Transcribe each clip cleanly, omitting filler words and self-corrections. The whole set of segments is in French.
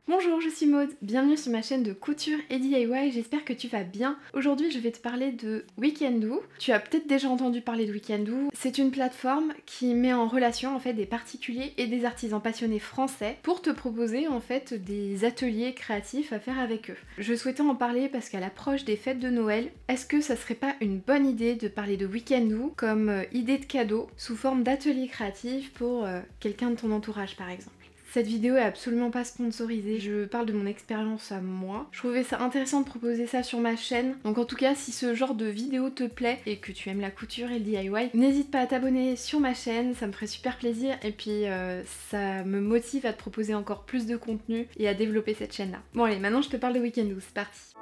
Bonjour, je suis Maude, bienvenue sur ma chaîne de couture et DIY, j'espère que tu vas bien. Aujourd'hui je vais te parler de Weekendoo. Tu as peut-être déjà entendu parler de Weekendoo. C'est une plateforme qui met en relation en fait des particuliers et des artisans passionnés français pour te proposer en fait des ateliers créatifs à faire avec eux. Je souhaitais en parler parce qu'à l'approche des fêtes de Noël, est-ce que ça serait pas une bonne idée de parler de Weekendoo comme idée de cadeau sous forme d'atelier créatif pour quelqu'un de ton entourage par exemple. Cette vidéo est absolument pas sponsorisée, je parle de mon expérience à moi. Je trouvais ça intéressant de proposer ça sur ma chaîne, donc en tout cas si ce genre de vidéo te plaît et que tu aimes la couture et le DIY, n'hésite pas à t'abonner sur ma chaîne, ça me ferait super plaisir et puis ça me motive à te proposer encore plus de contenu et à développer cette chaîne là. Bon allez, maintenant je te parle de Weekendoo, c'est parti.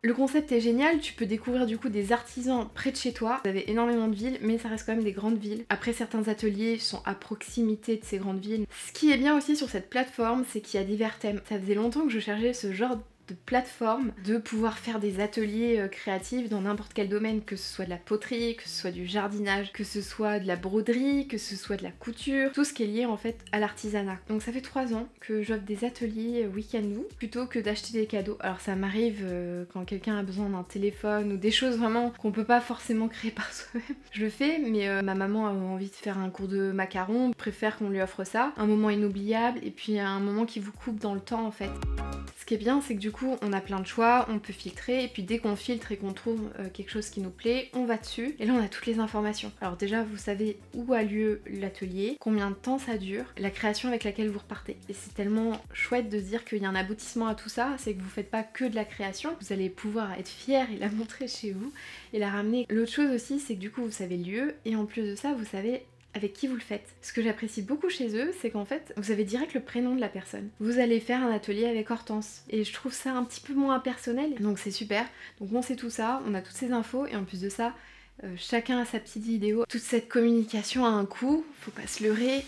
Le concept est génial, tu peux découvrir du coup des artisans près de chez toi. Vous avez énormément de villes, mais ça reste quand même des grandes villes. Après, certains ateliers sont à proximité de ces grandes villes. Ce qui est bien aussi sur cette plateforme, c'est qu'il y a divers thèmes. Ça faisait longtemps que je cherchais ce genre de plateforme, de pouvoir faire des ateliers créatifs dans n'importe quel domaine, que ce soit de la poterie, que ce soit du jardinage, que ce soit de la broderie, que ce soit de la couture, tout ce qui est lié en fait à l'artisanat. Donc ça fait 3 ans que j'offre des ateliers Weekendoo plutôt que d'acheter des cadeaux. Alors ça m'arrive quand quelqu'un a besoin d'un téléphone ou des choses vraiment qu'on peut pas forcément créer par soi-même. Je le fais, mais ma maman a envie de faire un cours de macarons, préfère qu'on lui offre ça. Un moment inoubliable et puis un moment qui vous coupe dans le temps en fait. Ce qui est bien, c'est que du coup, on a plein de choix, on peut filtrer, et puis dès qu'on filtre et qu'on trouve quelque chose qui nous plaît, on va dessus, et là on a toutes les informations. Alors déjà, vous savez où a lieu l'atelier, combien de temps ça dure, la création avec laquelle vous repartez. Et c'est tellement chouette de se dire qu'il y a un aboutissement à tout ça, c'est que vous faites pas que de la création, vous allez pouvoir être fiers et la montrer chez vous, et la ramener. L'autre chose aussi, c'est que du coup, vous savez le lieu, et en plus de ça, vous savez avec qui vous le faites. Ce que j'apprécie beaucoup chez eux, c'est qu'en fait, vous avez direct le prénom de la personne. Vous allez faire un atelier avec Hortense. Et je trouve ça un petit peu moins personnel, donc c'est super. Donc on sait tout ça, on a toutes ces infos, et en plus de ça, chacun a sa petite vidéo. Toute cette communication a un coût, faut pas se leurrer.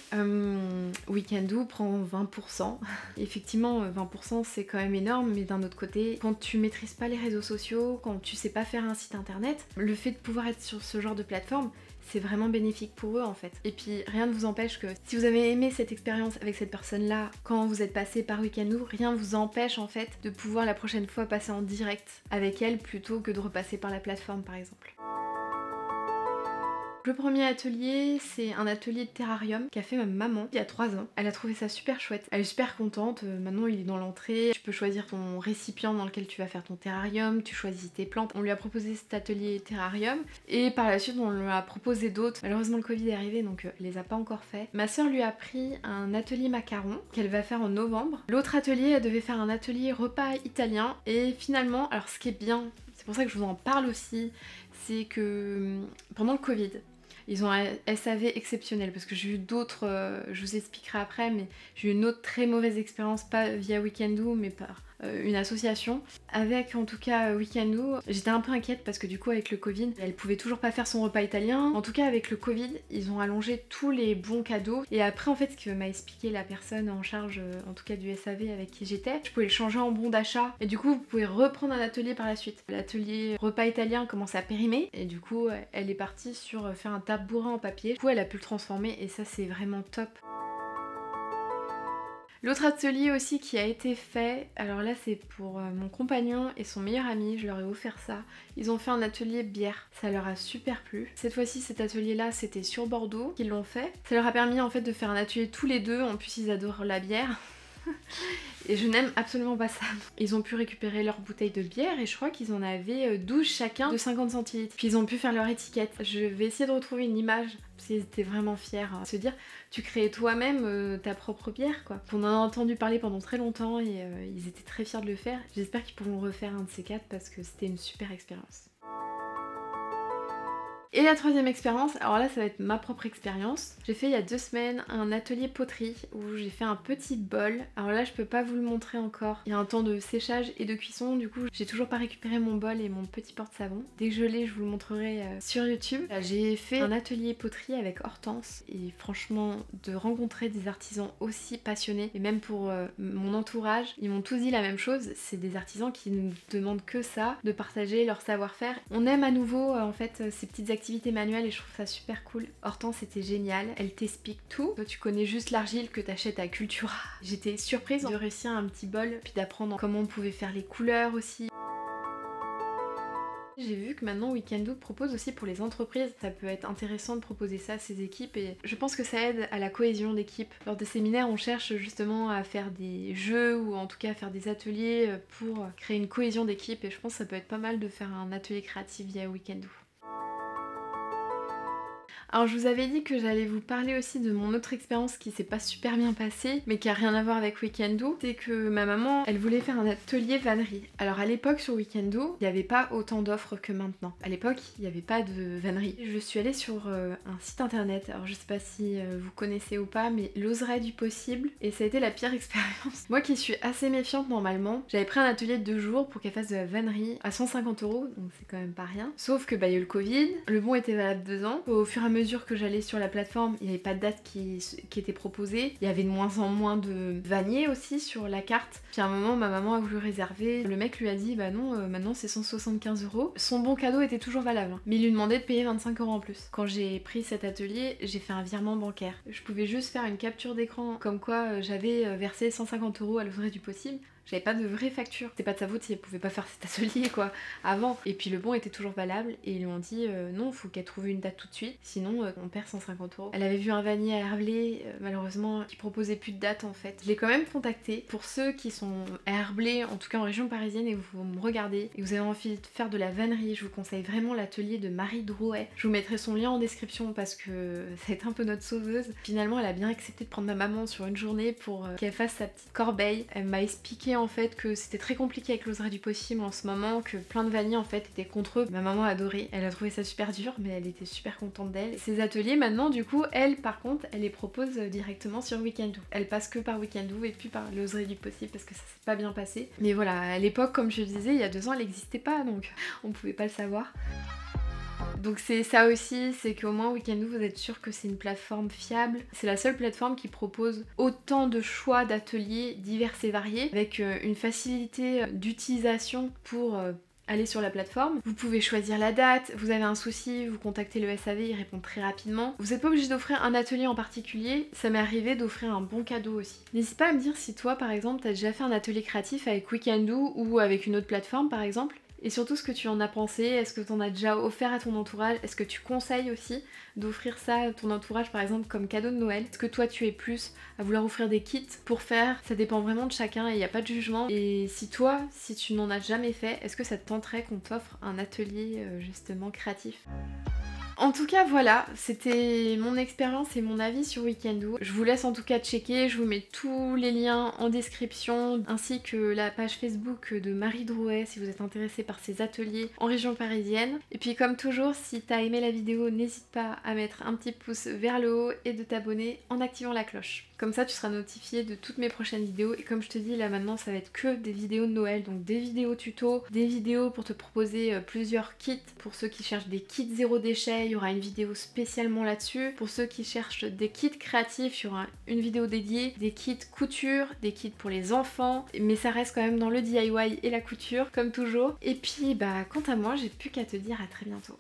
Weekendoo prend 20%. Effectivement, 20% c'est quand même énorme, mais d'un autre côté, quand tu maîtrises pas les réseaux sociaux, quand tu sais pas faire un site internet, le fait de pouvoir être sur ce genre de plateforme, c'est vraiment bénéfique pour eux en fait. Et puis rien ne vous empêche que si vous avez aimé cette expérience avec cette personne là quand vous êtes passé par Weekendoo, rien ne vous empêche en fait de pouvoir la prochaine fois passer en direct avec elle plutôt que de repasser par la plateforme par exemple. Le premier atelier, c'est un atelier de terrarium qu'a fait ma maman il y a 3 ans. Elle a trouvé ça super chouette, elle est super contente, maintenant il est dans l'entrée, tu peux choisir ton récipient dans lequel tu vas faire ton terrarium, tu choisis tes plantes. On lui a proposé cet atelier terrarium et par la suite on lui a proposé d'autres. Malheureusement le Covid est arrivé donc elle les a pas encore fait. Ma soeur lui a pris un atelier macaron qu'elle va faire en novembre. L'autre atelier, elle devait faire un atelier repas italien et finalement, alors ce qui est bien, c'est pour ça que je vous en parle aussi, c'est que pendant le Covid, ils ont un SAV exceptionnel parce que j'ai eu d'autres, je vous expliquerai après, mais j'ai eu une autre très mauvaise expérience, pas via Weekendoo mais par une association. Avec en tout cas Weekendoo, j'étais un peu inquiète parce que du coup avec le Covid, elle pouvait toujours pas faire son repas italien. En tout cas avec le Covid, ils ont allongé tous les bons cadeaux et après en fait ce que m'a expliqué la personne en charge en tout cas du SAV avec qui j'étais, je pouvais le changer en bon d'achat et du coup vous pouvez reprendre un atelier par la suite. L'atelier repas italien commence à périmer et du coup elle est partie sur faire un tabouret en papier. Du coup elle a pu le transformer et ça c'est vraiment top. L'autre atelier aussi qui a été fait, alors là c'est pour mon compagnon et son meilleur ami, je leur ai offert ça. Ils ont fait un atelier bière, ça leur a super plu. Cette fois-ci cet atelier là c'était sur Bordeaux qu'ils l'ont fait. Ça leur a permis en fait de faire un atelier tous les deux, en plus ils adorent la bière. Et je n'aime absolument pas ça. Ils ont pu récupérer leur bouteille de bière et je crois qu'ils en avaient 12 chacun de 50 centilitres. Puis ils ont pu faire leur étiquette. Je vais essayer de retrouver une image parce qu'ils étaient vraiment fiers. Se dire, tu crées toi-même ta propre bière quoi. On en a entendu parler pendant très longtemps et ils étaient très fiers de le faire. J'espère qu'ils pourront refaire un de ces 4 parce que c'était une super expérience. Et la troisième expérience, alors là ça va être ma propre expérience. J'ai fait il y a 2 semaines un atelier poterie où j'ai fait un petit bol. Alors là je peux pas vous le montrer encore. Il y a un temps de séchage et de cuisson, du coup j'ai toujours pas récupéré mon bol et mon petit porte-savon. Dès que je l'ai, je vous le montrerai sur YouTube. J'ai fait un atelier poterie avec Hortense et franchement de rencontrer des artisans aussi passionnés et même pour mon entourage, ils m'ont tous dit la même chose. C'est des artisans qui ne demandent que ça, de partager leur savoir-faire. On aime à nouveau en fait ces petites activités activités manuelles et je trouve ça super cool. Hortense c'était génial, elle t'explique tout. Toi tu connais juste l'argile que t'achètes à Cultura. J'étais surprise de réussir un petit bol, puis d'apprendre comment on pouvait faire les couleurs aussi. J'ai vu que maintenant Weekendoo propose aussi pour les entreprises, ça peut être intéressant de proposer ça à ses équipes et je pense que ça aide à la cohésion d'équipe. Lors des séminaires on cherche justement à faire des jeux ou en tout cas à faire des ateliers pour créer une cohésion d'équipe et je pense que ça peut être pas mal de faire un atelier créatif via Weekendoo. Alors je vous avais dit que j'allais vous parler aussi de mon autre expérience qui s'est pas super bien passée mais qui a rien à voir avec Weekendoo. C'est que ma maman elle voulait faire un atelier vannerie. Alors à l'époque sur Weekendoo il n'y avait pas autant d'offres que maintenant. À l'époque il n'y avait pas de vannerie. Je suis allée sur un site internet, alors je sais pas si vous connaissez ou pas mais l'oserait du possible et ça a été la pire expérience. Moi qui suis assez méfiante normalement, j'avais pris un atelier de 2 jours pour qu'elle fasse de la vannerie à 150 €, donc c'est quand même pas rien. Sauf que bah il y a eu le Covid, le bon était valable 2 ans. Au fur et à mesure que j'allais sur la plateforme, il n'y avait pas de date qui était proposée. Il y avait de moins en moins de vanniers aussi sur la carte. Puis à un moment, ma maman a voulu réserver. Le mec lui a dit bah non, maintenant c'est 175 €. Son bon cadeau était toujours valable, hein. Mais il lui demandait de payer 25 € en plus. Quand j'ai pris cet atelier, j'ai fait un virement bancaire. Je pouvais juste faire une capture d'écran comme quoi j'avais versé 150 € à l'oserait du possible. J'avais pas de vraie facture. C'est pas de sa faute si elle pouvait pas faire cet atelier quoi avant. Et puis le bon était toujours valable et ils lui ont dit non, faut qu'elle trouve une date tout de suite, sinon on perd 150 €. Elle avait vu un vannier à Herblay, malheureusement, qui proposait plus de date en fait. Je l'ai quand même contacté. Pour ceux qui sont à Herblay, en tout cas en région parisienne, et vous me regardez et vous avez envie de faire de la vannerie, je vous conseille vraiment l'atelier de Marie Drouet. Je vous mettrai son lien en description parce que ça va être un peu notre sauveuse. Finalement, elle a bien accepté de prendre ma maman sur une journée pour qu'elle fasse sa petite corbeille. Elle m'a expliqué en fait que c'était très compliqué avec l'oserait du possible en ce moment, que plein de vanniers en fait étaient contre eux. Ma maman a adoré, elle a trouvé ça super dur mais elle était super contente d'elle. Ces ateliers maintenant du coup, elle par contre, elle les propose directement sur Weekendoo. Elle passe que par Weekendoo et puis par l'oserait du possible parce que ça s'est pas bien passé. Mais voilà, à l'époque comme je disais, il y a 2 ans elle n'existait pas donc on pouvait pas le savoir. Donc c'est ça aussi, c'est qu'au moins Weekendoo vous êtes sûr que c'est une plateforme fiable. C'est la seule plateforme qui propose autant de choix d'ateliers divers et variés avec une facilité d'utilisation pour aller sur la plateforme. Vous pouvez choisir la date, vous avez un souci, vous contactez le SAV, il répond très rapidement. Vous n'êtes pas obligé d'offrir un atelier en particulier, ça m'est arrivé d'offrir un bon cadeau aussi. N'hésite pas à me dire si toi par exemple t'as déjà fait un atelier créatif avec Weekendoo ou avec une autre plateforme par exemple. Et surtout ce que tu en as pensé, est-ce que tu en as déjà offert à ton entourage, est-ce que tu conseilles aussi d'offrir ça à ton entourage par exemple comme cadeau de Noël? Est-ce que toi tu es plus à vouloir offrir des kits pour faire? Ça dépend vraiment de chacun et il n'y a pas de jugement. Et si toi, si tu n'en as jamais fait, est-ce que ça te tenterait qu'on t'offre un atelier justement créatif? En tout cas voilà, c'était mon expérience et mon avis sur Weekendoo. Je vous laisse en tout cas checker, je vous mets tous les liens en description, ainsi que la page Facebook de Marie Drouet si vous êtes intéressé par ses ateliers en région parisienne. Et puis comme toujours, si t'as aimé la vidéo, n'hésite pas à mettre un petit pouce vers le haut et de t'abonner en activant la cloche. Comme ça tu seras notifié de toutes mes prochaines vidéos et comme je te dis là maintenant ça va être que des vidéos de Noël, donc des vidéos tuto, des vidéos pour te proposer plusieurs kits pour ceux qui cherchent des kits zéro déchet, il y aura une vidéo spécialement là-dessus. Pour ceux qui cherchent des kits créatifs, il y aura une vidéo dédiée, des kits couture, des kits pour les enfants, mais ça reste quand même dans le DIY et la couture comme toujours. Et puis bah quant à moi j'ai plus qu'à te dire à très bientôt.